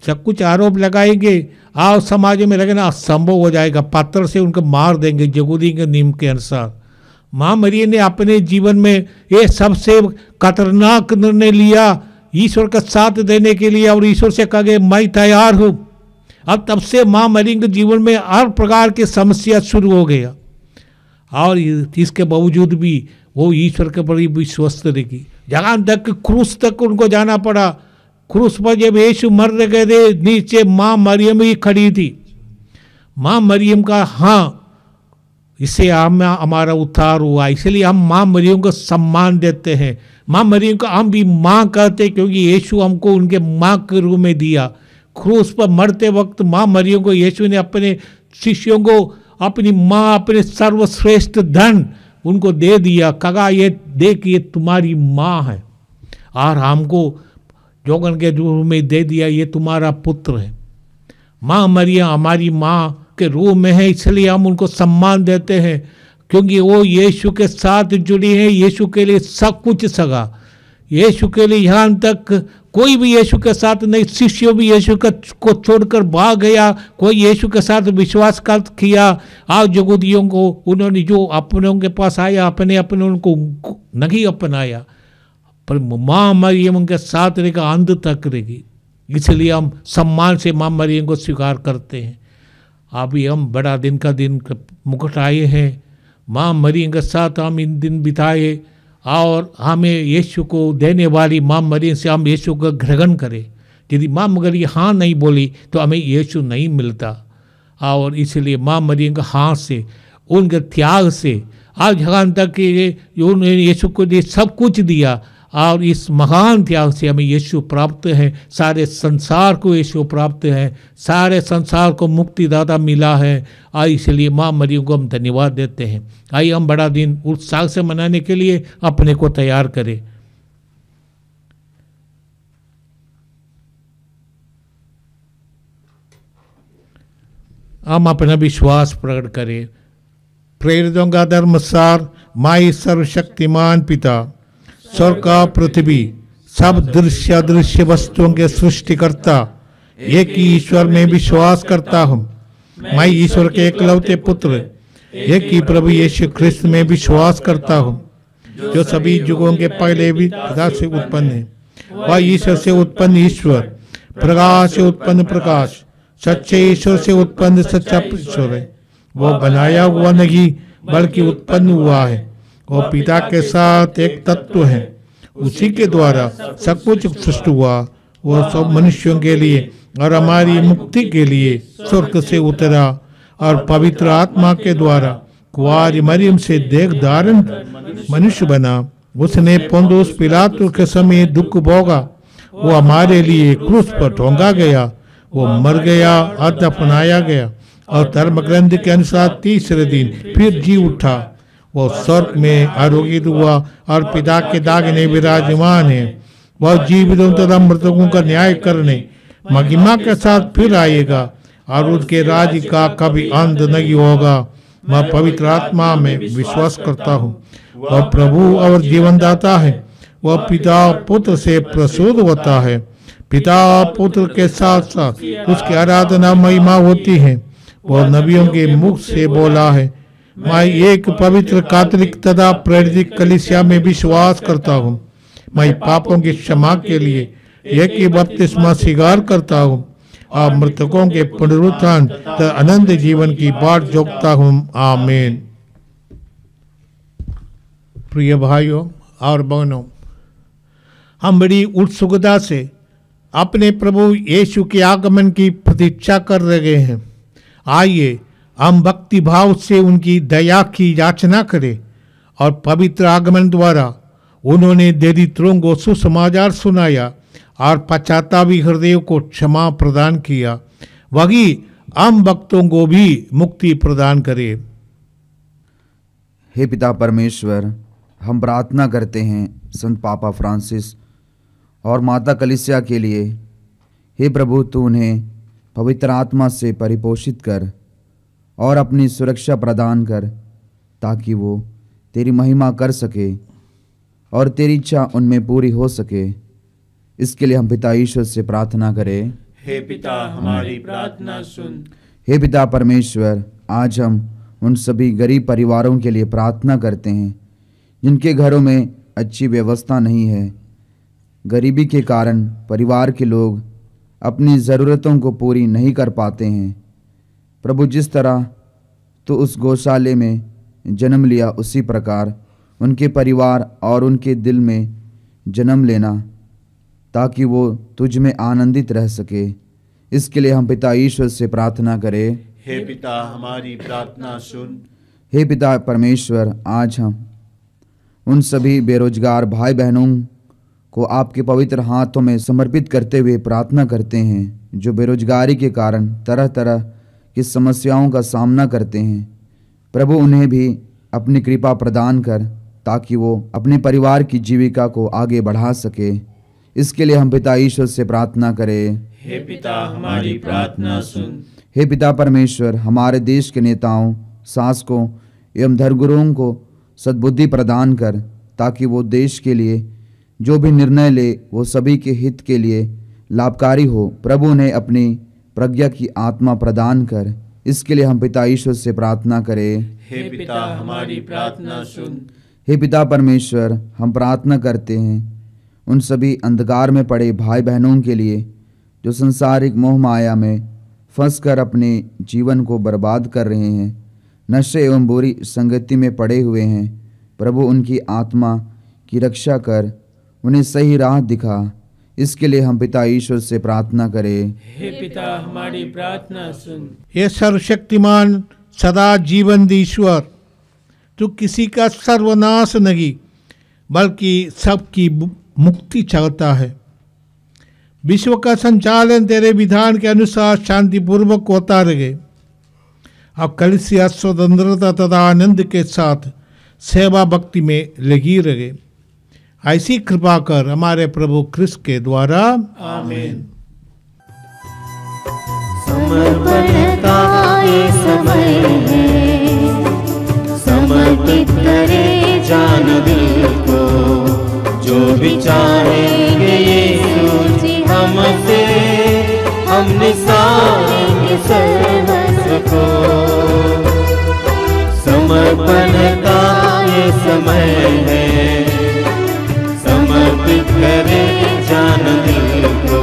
सब कुछ आरोप लगाएंगे और समाज में लगना असंभव हो जाएगा। पत्थर से उनको मार देंगे यहूदी के नियम के अनुसार। माँ मरियम ने अपने जीवन में ये सबसे खतरनाक निर्णय लिया ईश्वर का साथ देने के लिए और ईश्वर से कहे मैं तैयार हूँ। अब तब से माँ मरियम के जीवन में हर प्रकार की समस्या शुरू हो गया और इसके बावजूद भी वो ईश्वर के प्रति विश्वस्त रही। जहाँ तक क्रूस तक उनको जाना पड़ा। क्रूस पर जब यीशु मर गए थे नीचे माँ मरियम ही खड़ी थी। माँ मरियम का हाँ इससे हमारा उद्धार हुआ। इसलिए हम माँ मरियम को सम्मान देते हैं। माँ मरियम को हम भी माँ कहते हैं क्योंकि यीशु हमको उनके माँ के रूप में दिया। क्रूस पर मरते वक्त माँ मरियम को यीशु ने अपने शिष्यों को अपनी माँ अपने सर्वश्रेष्ठ धन उनको दे दिया। कहा ये देख ये तुम्हारी माँ है और हमको जोगन के रूप में दे दिया ये तुम्हारा पुत्र है। माँ मरियम हमारी माँ के रूप में है। इसलिए हम उनको सम्मान देते हैं क्योंकि वो यीशु के साथ जुड़ी है। यीशु के लिए सब कुछ सगा। यीशु के लिए यहाँ तक कोई भी यीशु के साथ नहीं। शिष्य भी यीशु को छोड़कर भाग गया। कोई यीशु के साथ विश्वासघात किया और यहूदियों को उन्होंने जो अपनों के पास आया अपने उनको नहीं अपनाया। पर माँ मरियम उनके साथ रहेगा अंत तक रहेगी। इसलिए हम सम्मान से माँ मरियम को स्वीकार करते हैं। अभी हम बड़ा दिन का दिन मुकुट आए हैं। माँ मरियम के साथ हम इन दिन बिताए और हमें यीशु को देने वाली माँ मरियम से हम यीशु का ग्रहण करें। यदि माँ मरियम हाँ नहीं बोली तो हमें यीशु नहीं मिलता। और इसलिए माँ मरियम का हाँ से उनके त्याग से आज यहाँ तक उन्होंने यीशु को लिए सब कुछ दिया और इस महान त्याग से हमें यीशु प्राप्त है। सारे संसार को यीशु प्राप्त है। सारे संसार को मुक्तिदाता मिला है और इसलिए माँ मरियम को हम धन्यवाद देते हैं। आइए हम बड़ा दिन उत्साह से मनाने के लिए अपने को तैयार करें। हम अपना विश्वास प्रकट करें। प्रेरितों का धर्मसार माई सर्वशक्तिमान पिता स्वर्ग का पृथ्वी सब दृश्य अदृश्य वस्तुओं के सृष्टिकर्ता एक ही ईश्वर में विश्वास करता हूँ। मैं ईश्वर के एकलौते पुत्र एक ही प्रभु यीशु ख्रिस्त में विश्वास करता हूँ, जो सभी युगों के पहले भी पिता से उत्पन्न है। वह ईश्वर से उत्पन्न ईश्वर, प्रकाश से उत्पन्न प्रकाश, सच्चे ईश्वर से उत्पन्न सच्चा ईश्वर है। वो बनाया हुआ नहीं बल्कि उत्पन्न हुआ है। वो पिता के साथ एक तत्व है। उसी के द्वारा सब कुछ सृष्टि हुआ। वो सब मनुष्यों के लिए और हमारी मुक्ति के लिए स्वर्ग से उतरा और पवित्र आत्मा के द्वारा कुंवारी मरियम से देह धारण मनुष्य बना। उसने पोंदुस पिलातुस के समय दुख भोगा। वो हमारे लिए क्रूस पर टोंगा गया। वो मर गया और दफनाया गया और धर्म ग्रंथ के अनुसार तीसरे दिन फिर जी उठा। वो स्वर्ग में आरोगित हुआ और पिता के दाहिने विराजमान है। वह जीवितों तथा मृतकों का न्याय करने महिमा के साथ फिर आएगा और उसके राज्य का कभी अंत नहीं होगा। मैं पवित्र आत्मा में विश्वास करता हूँ। वह प्रभु और जीवनदाता है। वह पिता पुत्र से प्रसूत होता है। पिता पुत्र के साथ साथ उसकी आराधना महिमा होती है। वह नबियों के मुख से बोला है। मैं एक पवित्र कैथोलिक तथा प्रेरित कलीसिया में विश्वास करता हूँ। मैं पापों की क्षमा के लिए एक ही बपतिस्मा स्वीकार करता हूँ और मृतकों के पुनरुत्थान तथा अनंत जीवन की बाट जोगता हूँ। आमीन। प्रिय भाइयों और बहनों, हम बड़ी उत्सुकता से अपने प्रभु यीशु के आगमन की प्रतीक्षा कर रहे हैं। आइए हम भक्ति भाव से उनकी दया की याचना करें और पवित्र आगमन द्वारा उन्होंने दरिद्रों को सुसमाचार सुनाया और पश्चातापी हृदयों को क्षमा प्रदान किया। वही हम भक्तों को भी मुक्ति प्रदान करे। हे पिता परमेश्वर, हम प्रार्थना करते हैं संत पापा फ्रांसिस और माता कलीसिया के लिए। हे प्रभु, तू उन्हें पवित्र आत्मा से परिपोषित कर और अपनी सुरक्षा प्रदान कर, ताकि वो तेरी महिमा कर सके और तेरी इच्छा उनमें पूरी हो सके। इसके लिए हम पिता ईश्वर से प्रार्थना करें। हे पिता, हमारी प्रार्थना सुन। हे पिता परमेश्वर, आज हम उन सभी गरीब परिवारों के लिए प्रार्थना करते हैं जिनके घरों में अच्छी व्यवस्था नहीं है। गरीबी के कारण परिवार के लोग अपनी ज़रूरतों को पूरी नहीं कर पाते हैं। प्रभु, जिस तरह तो उस गौशाले में जन्म लिया, उसी प्रकार उनके परिवार और उनके दिल में जन्म लेना, ताकि वो तुझ में आनंदित रह सके। इसके लिए हम पिता ईश्वर से प्रार्थना करें। हे पिता, हमारी प्रार्थना सुन। हे पिता परमेश्वर, आज हम उन सभी बेरोजगार भाई बहनों को आपके पवित्र हाथों में समर्पित करते हुए प्रार्थना करते हैं, जो बेरोजगारी के कारण तरह तरह की समस्याओं का सामना करते हैं। प्रभु, उन्हें भी अपनी कृपा प्रदान कर, ताकि वो अपने परिवार की जीविका को आगे बढ़ा सके। इसके लिए हम पिता ईश्वर से प्रार्थना करें। हे पिता, हमारी प्रार्थना सुन। हे पिता परमेश्वर, हमारे देश के नेताओं, शासकों एवं धर्मगुरुओं को सद्बुद्धि प्रदान कर, ताकि वो देश के लिए जो भी निर्णय ले वो सभी के हित के लिए लाभकारी हो। प्रभु ने अपनी प्रज्ञा की आत्मा प्रदान कर। इसके लिए हम पिता ईश्वर से प्रार्थना करें। हे पिता, हमारी प्रार्थना सुन। हे पिता परमेश्वर, हम प्रार्थना करते हैं उन सभी अंधकार में पड़े भाई बहनों के लिए जो संसारिक मोह माया में फंसकर अपने जीवन को बर्बाद कर रहे हैं, नशे एवं बुरी संगति में पड़े हुए हैं। प्रभु, उनकी आत्मा की रक्षा कर, उन्हें सही राह दिखा। इसके लिए हम पिता ईश्वर से प्रार्थना करें। हे पिता, हमारी प्रार्थना सुन। ये सर्वशक्तिमान सदा जीवन ईश्वर, तू किसी का सर्वनाश नहीं बल्कि सबकी मुक्ति चाहता है। विश्व का संचालन तेरे विधान के अनुसार शांतिपूर्वक होता रहे। अब कलीसिया स्वतंत्रता तथा आनंद के साथ सेवा भक्ति में लगी रहे। ऐसी कृपा कर हमारे प्रभु क्रिस्त के द्वारा। आमीन। समर्पण का ये समय है, समर्पित करे जान दिल को, जो भी चाहेंगे यीशु जी हमसे, हम निसारेंगे सर्वस्व को। समर्पण का ये समय है, समर्पित करे जान दिल को,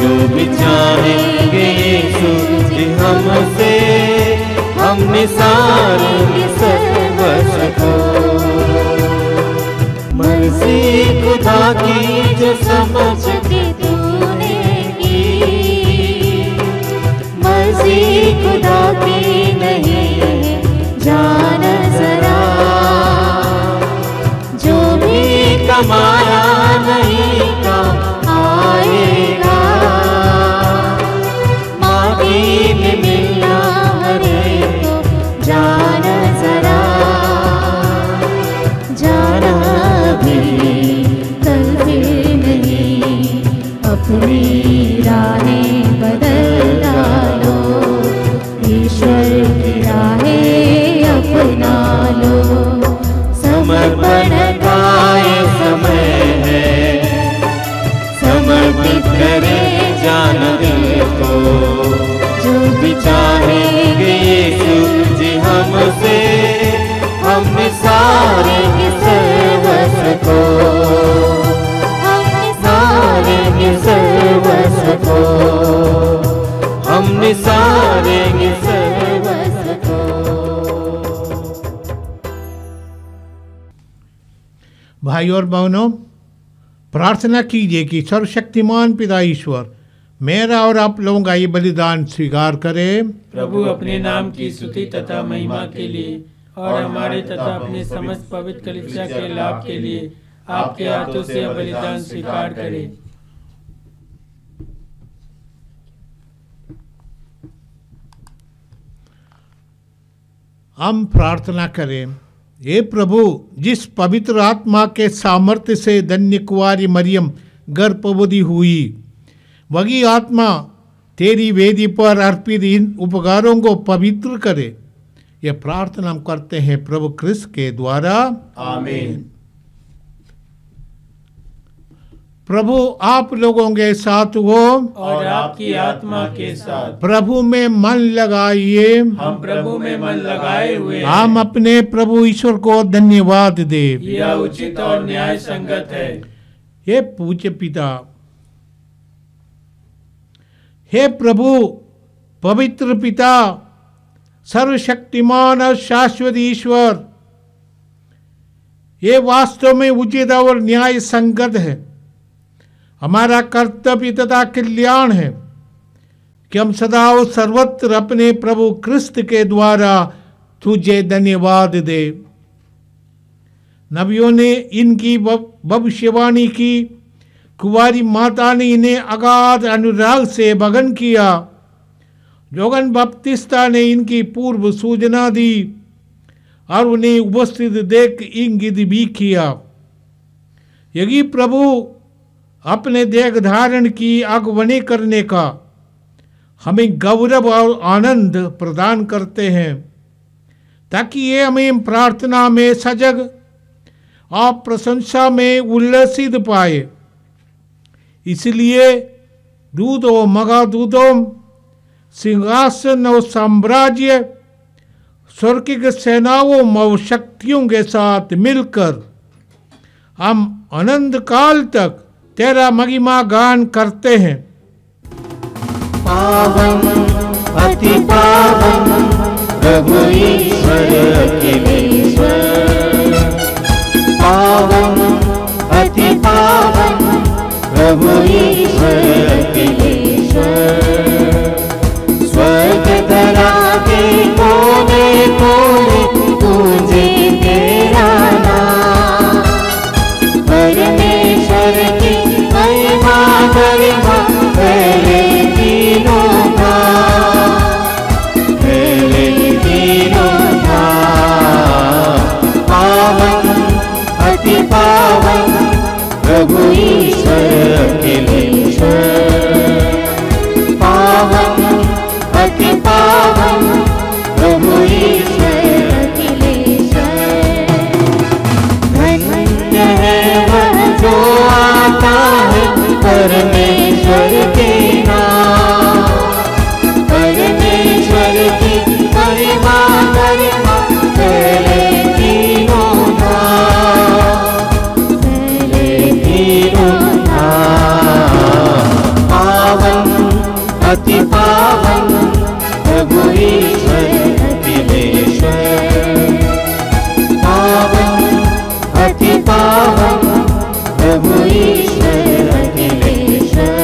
जो भी चाहेंगे यीशु जी हमसे, हम निसारेंगे सर्वस्व को। मर्जी खुदा की जो समझ के तूने की, मर्जी खुदा की नहीं जान जरा, जो भी कमाया नहीं काम आएगा, माटी में मिलना हरे को जान जरा, जाना भी कल फिर नहीं, अपनी राहें बदल डालो, ईश्वर की राहें अपना लो। समर्पण का ये समय जो भी चाहेंगे यीशु जी हमसे, हम निसारेंगे सर्वस्व को, हम निसारेंगे सर्वस्व को, हम निसारेंगे सर्वस्व को। भाई और बहनों, प्रार्थना कीजिए कि सर्वशक्तिमान पिता ईश्वर मेरा और आप लोगों का ये बलिदान स्वीकार करे। प्रभु अपने नाम की स्तुति तथा महिमा के लिए और हमारे तथा अपने समस्त पवित्र कलीसिया के लाभ के लिए आपके हाथों से यह बलिदान स्वीकार करे। हम प्रार्थना करें। हे प्रभु, जिस पवित्र आत्मा के सामर्थ्य से धन्य कुंवारी मरियम गर्भवती हुई, वही आत्मा तेरी वेदी पर अर्पित इन उपकारों को पवित्र करे। यह प्रार्थना हम करते हैं प्रभु क्रिस्त के द्वारा, आमीन। प्रभु आप लोगों के साथ हो और आपकी आत्मा के साथ। प्रभु में मन लगाइए। हम प्रभु में मन लगाए हुए हैं। हम अपने प्रभु ईश्वर को धन्यवाद दे। यह उचित और न्याय संगत है। हे पूज्य पिता, हे प्रभु पवित्र पिता, सर्वशक्तिमान और शाश्वत ईश्वर, ये वास्तव में उचित और न्याय संगत है। हमारा कर्तव्य तथा कल्याण है कि हम सदा और सर्वत्र अपने प्रभु क्रिस्त के द्वारा तुझे धन्यवाद दे। नबियों ने इनकी भविष्यवाणी की, कुंवारी माता ने इन्हें अगाध अनुराग से मगन किया, जोहन बपतिस्ता ने इनकी पूर्व सूचना दी और उन्हें उपस्थित देख इंगित भी किया। यही प्रभु अपने देह धारण की अगुवाई करने का हमें गौरव और आनंद प्रदान करते हैं, ताकि ये हमें प्रार्थना में सजग और प्रशंसा में उल्लसित पाए। इसलिए दूतों मगादूतों, सिंहासन और साम्राज्य, स्वर्गिक सेनाओं और शक्तियों के साथ मिलकर हम अनंत काल तक तेरा महिमा गान करते हैं। पावन अति पावन प्रभु ईश्वर अखिलेश्वर, पावन अति पावन प्रभु ईश्वर अखिलेश्वर, स्वर्ग धरा के कोने कोने गूंजे तेरा नाम, परमेश्वर की महिमा गरिमा फैले तीनों धाम, फैले तीनों धाम। पावन अति पावन प्रभु ईश्वर अखिलेश्वर, पावन अति पावन प्रभु ईश्वर अखिलेश्वर। धन्य है वह जो आता है परमेश्वर के नाम, परमेश्वर की महिमा गरिमा फैले तीनों धाम, फैले तीनों धाम। पावन अति पावन प्रभु ईश्वर अखिलेश्वर, पावन अति पावन प्रभु ईश्वर अखिलेश्वर,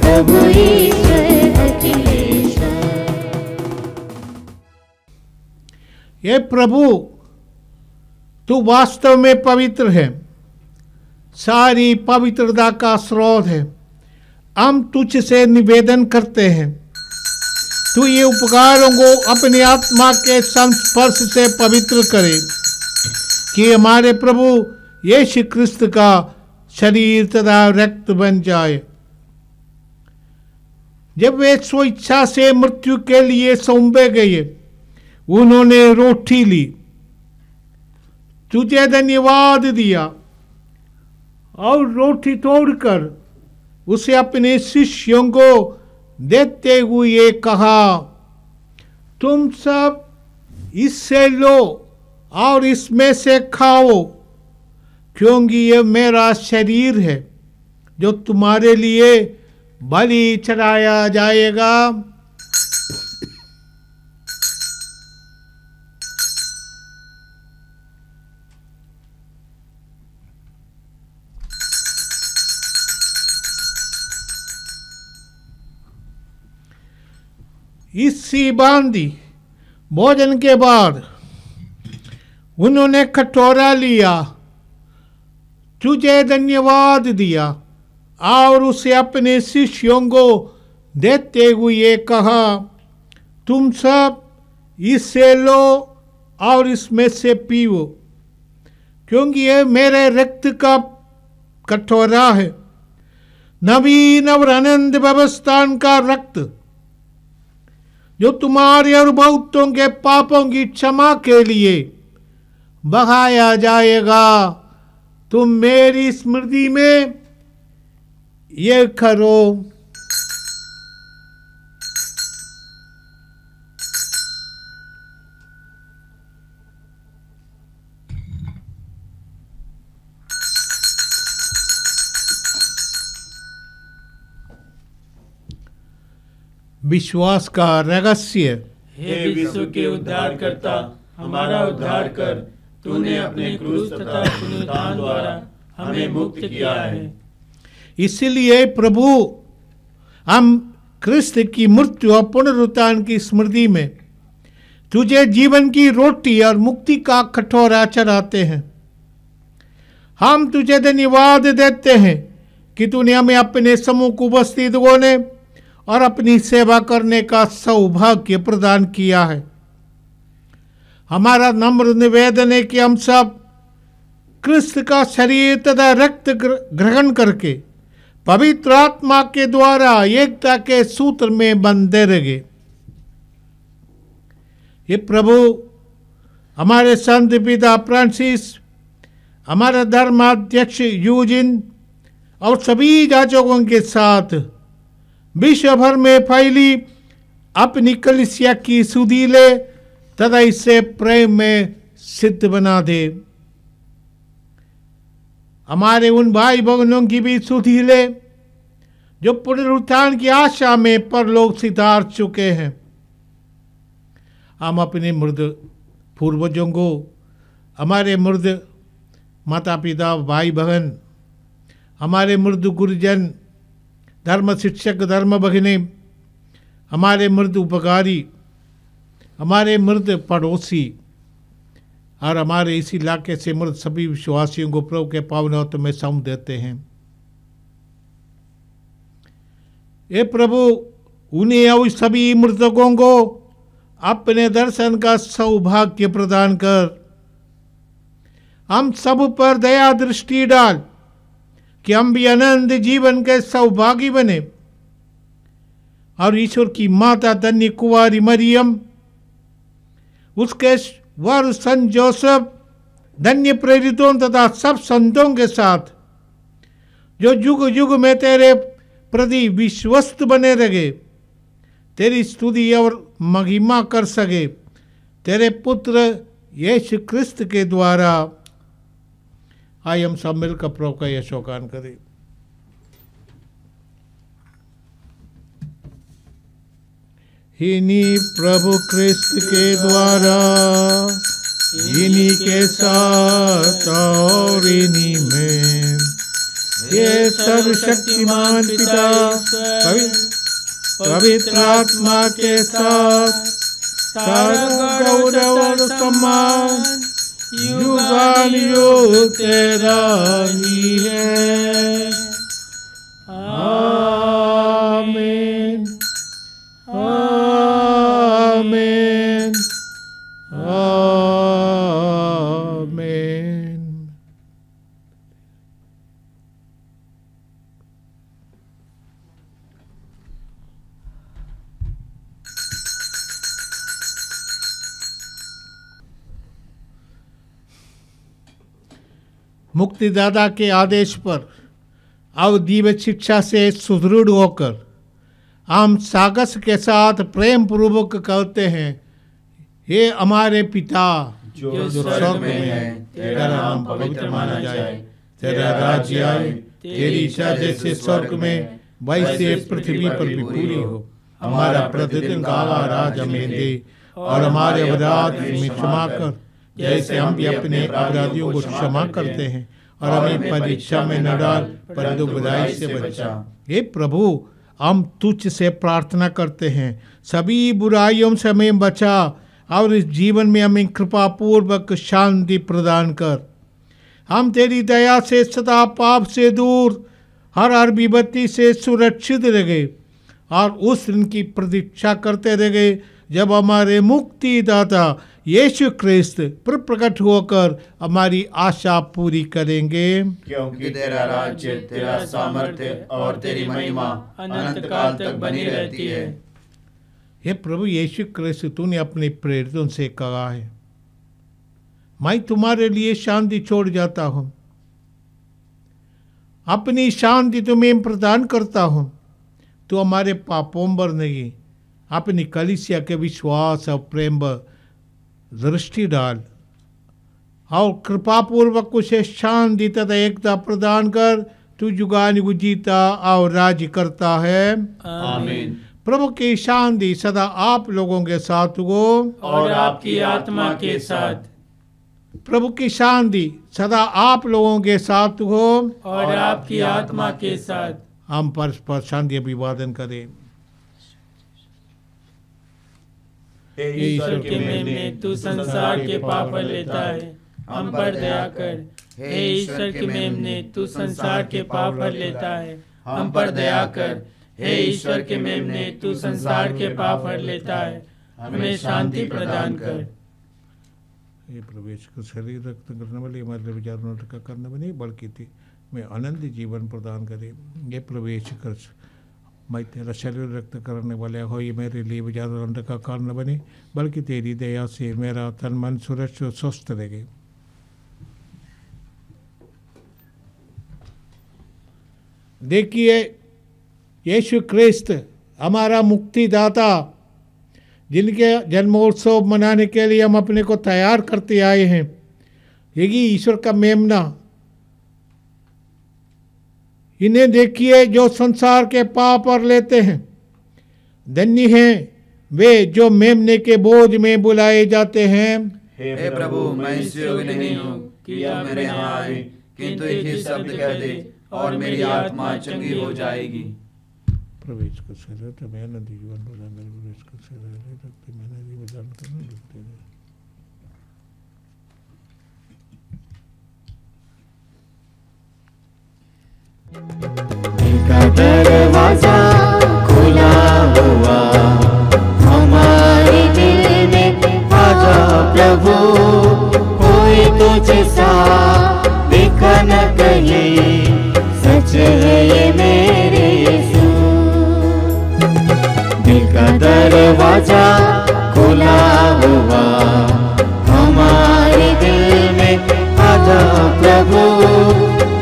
प्रभु ईश्वर अखिलेश्वर। ये प्रभु तू वास्तव में पवित्र है, सारी पवित्रता का स्रोत है। हम तुझ से निवेदन करते हैं, तू ये उपकारों को अपनी आत्मा के संस्पर्श से पवित्र करे, कि हमारे प्रभु यीशु क्रिस्त का शरीर तथा रक्त बन जाए। जब वे स्वेच्छा से मृत्यु के लिए सौंपे गए, उन्होंने रोटी ली, तुझे धन्यवाद दिया और रोटी तोड़कर उसे अपने शिष्यों को देते हुए कहा, तुम सब इससे लो और इसमें से खाओ, क्योंकि ये मेरा शरीर है जो तुम्हारे लिए बलि चढ़ाया जाएगा। इसी भांति भोजन के बाद उन्होंने कटोरा लिया, तुझे धन्यवाद दिया और उसे अपने शिष्यों को देते हुए कहा, तुम सब इससे लो और इसमें से पीओ, क्योंकि ये मेरे रक्त का कटोरा है, नवीन और अनंत व्यवस्थान का रक्त, जो तुम्हारे और बहुतों के पापों की क्षमा के लिए बहाया जाएगा। तुम मेरी स्मृति में ये करो। विश्वास का रहस्य। हे विश्व के उद्धारकर्ता, हमारा उद्धार कर। तूने अपने क्रूस तथा पुनरुत्थान द्वारा हमें मुक्त किया है। इसलिए प्रभु, हम क्रिस्त की मृत्यु और पुनरुत्थान की स्मृति में तुझे जीवन की रोटी और मुक्ति का कटोरा चढ़ाते हैं। हम तुझे धन्यवाद देते हैं कि तूने हमें अपने समूह को उपस्थित होने और अपनी सेवा करने का सौभाग्य प्रदान किया है। हमारा नम्र निवेदन है कि हम सब क्रिस्त का शरीर तथा रक्त ग्रहण करके पवित्र आत्मा के द्वारा एकता के सूत्र में बंधे रहे। ये प्रभु, हमारे संत पिता फ्रांसिस, हमारा धर्माध्यक्ष यूजिन और सभी याजकों के साथ विश्व भर में फैली अपनी कलीसिया की सुधि ले तथा इसे प्रेम में सिद्ध बना दे। हमारे उन भाई बहनों की भी सुधि ले जो पुनरुत्थान की आशा में परलोक सिधार चुके हैं। हम अपने मृत पूर्वजों को, हमारे मृत माता पिता भाई बहन, हमारे मृत गुरुजन, धर्म शिक्षक, धर्म भगिनी, हमारे मृत उपकारी, हमारे मृत पड़ोसी और हमारे इस इलाके से मृत सभी विश्वासियों को प्रभु के पावन हाथों में सौंप देते हैं। ये प्रभु, उन्हें और सभी मृतकों को अपने दर्शन का सौभाग्य प्रदान कर। हम सब पर दया दृष्टि डाल कि हम भी अनंत जीवन के सौभागी बने और ईश्वर की माता धन्य कुंवारी मरियम, उसके वर संत जोसेफ, धन्य प्रेरितों तथा सब संतों के साथ जो युग युग में तेरे प्रति विश्वस्त बने रहे, तेरी स्तुति और महिमा कर सके, तेरे पुत्र यीशु क्रिस्त के द्वारा। आइए हम सब मिलकर प्रभु का यशोगान करें। इन्हीं प्रभु क्रिस्त के द्वारा, इन्हीं के साथ और इन्हीं में, ये सर्वशक्तिमान पिता पवित्र आत्मा के साथ सारा गौरव और सम्मान युगानुयुग तेरा ही है। आमीन, आमीन, आमीन। मुक्तिदाता के आदेश पर और दिव्य शिक्षा से सुदृढ़ होकर हम सागस के साथ प्रेम पूर्वक कहते हैं, हे हमारे पिता जो स्वर्ग में है, तेरा नाम पवित्र माना जाए, तेरा राज्य आए, तेरी इच्छा जैसे स्वर्ग में वैसे पृथ्वी पर भी पूरी हो। हमारा प्रतिदिन का आहार हमें दे, और हमारे अपराध में क्षमा कर, जैसे हम भी अपने अपराधियों को क्षमा करते हैं, और हमें परीक्षा में न डाल, परंतु बुराई से बचा। हे प्रभु, हम तुझ से प्रार्थना करते हैं, सभी बुराइयों से हमें बचा, और इस जीवन में हमें कृपा पूर्वक शांति प्रदान कर। हम तेरी दया से सदा पाप से दूर, हर विपत्ति से सुरक्षित रहे, और उस दिन की प्रतीक्षा करते रहे जब हमारे मुक्तिदाता यीशु ख्रिस्त प्रकट होकर हमारी आशा पूरी करेंगे। क्योंकि तेरा राज्य, तेरा सामर्थ्य और तेरी महिमा अनंत काल तक बनी रहती है। हे प्रभु यीशु ख्रिस्त, तूने अपने प्रेरितों से कहा है, मैं तुम्हारे लिए शांति छोड़ जाता हूँ, अपनी शांति तुम्हें प्रदान करता हूँ। तो हमारे पापों पर नहीं, अपनी कलीसिया के विश्वास और प्रेम पर दृष्टि डाल, और कृपा पूर्वक उसे शांति तथा एकता प्रदान कर। तू जुगानुग जीता और राज्य करता है। आमीन। प्रभु की शांति सदा आप लोगों के साथ हो, और आपकी आत्मा के साथ। प्रभु की शांति सदा आप लोगों के साथ हो, और आपकी आत्मा के साथ। हम परस्पर शांति अभिवादन करें। हे ईश्वर के मेमने, तू संसार के पाप लेता है, हम पर दया कर। हे ईश्वर के मेमने, तू संसार के पाप लेता है, हम पर दया कर। हे ईश्वर के मेमने, तू संसार के पाप लेता है, हमें शांति प्रदान कर। ये प्रवेश को शरीर रक्त करने वाले हमारे विचारों का करने बने, बल्कि थी मैं अनंत जीवन प्रदान करे। ये प्रवेश कर, मैं तेरा शरीर रक्त करने वाले हो, ये मेरे लिए विचारों का कारण बने, बल्कि तेरी दया से मेरा तन मन सुरक्षित स्वस्थ रहे। देखिए, यीशु ख्रिस्त हमारा मुक्तिदाता, जिनके जन्मोत्सव मनाने के लिए हम अपने को तैयार करते आए हैं, यही ईश्वर का मेमना। इन्हें देखिए जो संसार के पाप और लेते हैं। धन्य हैं वे जो मेमने के बोझ में बुलाए जाते हैं। हे प्रभु, मैं इस योग्य नहीं हूँ कि आप मेरे यहाँ आए, किंतु एक ही शब्द कह दे और मेरी आत्मा चंगी हो जाएगी। प्रवेश कर सकते तो मैं नदी जीवन प्रदान कर, प्रवेश कर सकते मैं नदी प्रदान करने लगते हैं। का दरवाजा खुला हुआ हमारे दिल में, आजा प्रभु, कोई तुझ सा दिखा न कहीं, सच है ये मेरे यीशु। दिल का दरवाजा खुला हुआ हमारे दिल में, आजा प्रभु,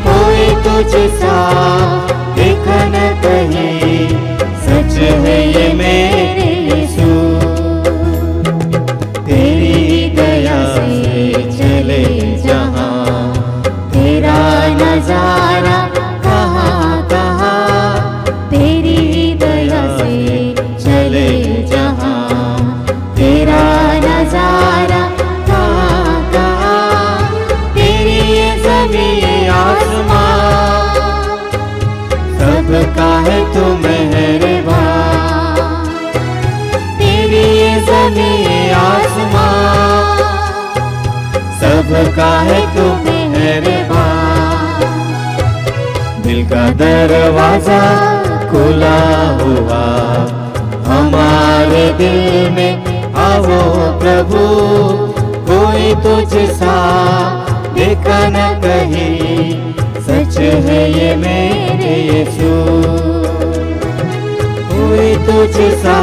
कोई तुझ सा दिखा न कहीं, सच है ये मेरे यीशु। तेरी दया से चले जहाँ, तेरा नजारा कहाँ कहाँ, तेरी दया से चले जहाँ, तेरा नजारा कहाँ कहाँ, तेरी ये ज़मीं आसमां, सबका है तू मेहरबान। तेरी ये ज़मीं आसमां, सबका है तू मेहरबान। दिल का दरवाजा खुला हुआ हमारे दिल में, आओ प्रभु, कोई तुझ सा देखा न कहीं, सच है ये मेरे यीशु। कोई तुझ सा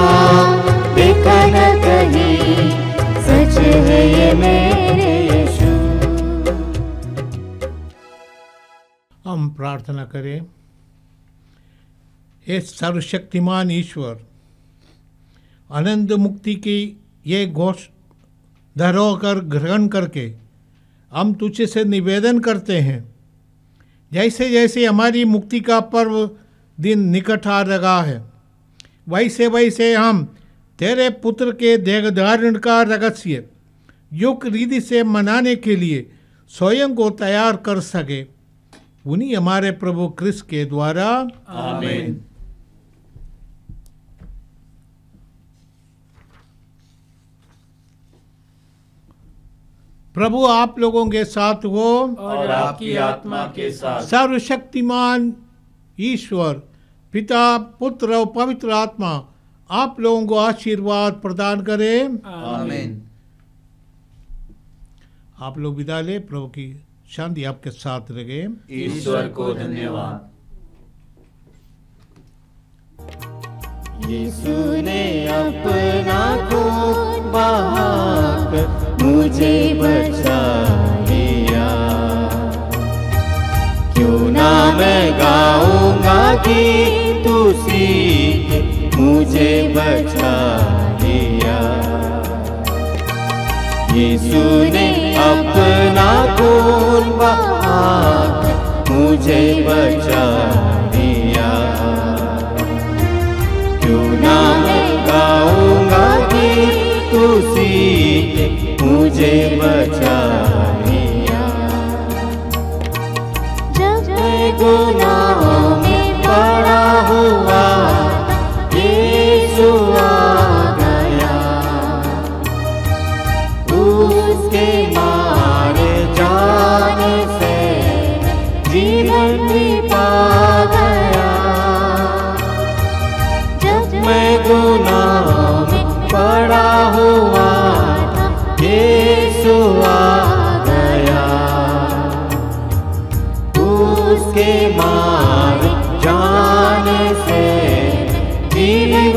देखा न कहीं, सच है ये मेरे यीशु। हम प्रार्थना करें। हे सर्वशक्तिमान ईश्वर, अनंत मुक्ति की ये घोष धरोहर ग्रहण करके हम तुझे से निवेदन करते हैं, जैसे जैसे हमारी मुक्ति का पर्व दिन निकट आ रहा है, वैसे वैसे हम तेरे पुत्र के देहधारण का रहस्य युक्त रीति से मनाने के लिए स्वयं को तैयार कर सके, उन्हीं हमारे प्रभु क्रिस्त के द्वारा। आमीन। प्रभु आप लोगों के साथ हो और आपकी आत्मा के साथ। सर्वशक्तिमान ईश्वर पिता पुत्र और पवित्र आत्मा आप लोगों को आशीर्वाद प्रदान करे। आमीन। आप लोग विदा ले। प्रभु की शांति आपके साथ रहे। ईश्वर को धन्यवाद। यीशु ने अपना खून बहाकर मुझे बचा लिया, क्यों ना मैं गाऊंगा गीत उसी के मुझे बचा लिया। यीशु ने अपना खून बहाकर मुझे बचा लिया, क्यों ना मैं गाऊंगा गीत उसी के मुझे बचा लिया। जब मैं गुनाहों में पड़ा हुआ यीशु आ गया, उसके मारे जाने से जीवन भी पा गया। जब मैं गुनाहों में पड़ा हुआ यीशु आ गया, उसके मारे जाने से जीवन